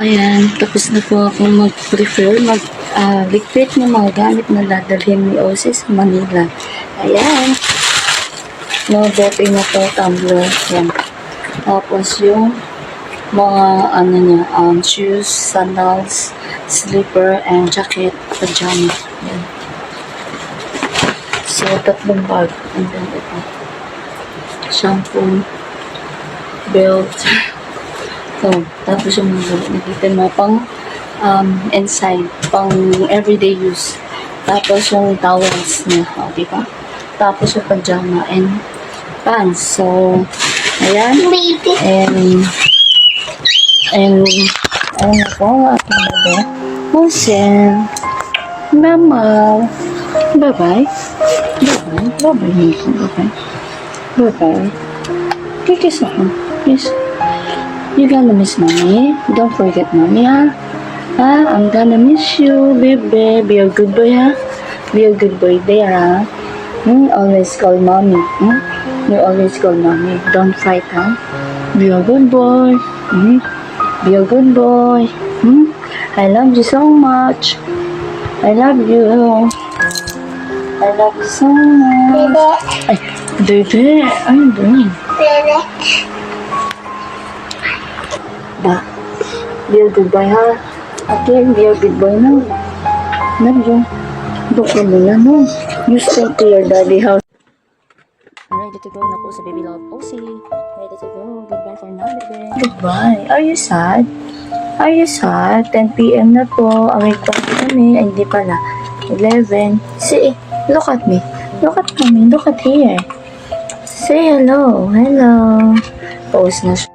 Ayan, tapos na po ako mag-prefer, ligpit ng mga gamit na dadalhin ni Ose sa Manila. Ayan. No, bote na po, tumbler. Ayan. Tapos yung mga, shoes, sandals, slipper, and jacket, pajama. Ayan. So, tatlong bag. And then ito. Shampoo, belt. So, tapos yung mga nakita mo pang inside, pang everyday use. Tapos yung towels niya, diba? Tapos yung pajama and pants. So, ayan. And ayun po, aking bebe. Musen. Mama. Bye-bye. Bye-bye. Bye-bye. Bye-bye. Bye-bye. Kikis ako. Yes. You gonna miss mommy? Don't forget mommy, ha? I'm gonna miss you, baby. Be a good boy, ha? Be a good boy there, ha? Always call mommy. You always call mommy. Don't fight, ha? Be a good boy. Be a good boy. I love you so much. I love you. I love you so much. Ay, bebe. Ano ba? Bebe. Ba, be a good boy, ha? Okay, be a good boy now. Love you. Doon ka muna, no? You stay to your daddy house. Ready to go na po sa baby love OC. Ready to go. Goodbye for now, baby. Goodbye. Are you sad? Are you sad? 10 p.m. na po. Awake pa kami. Ay, hindi pala. 11. See, look at me. Look at me. Look at here. Say hello. Hello. Pause na siya.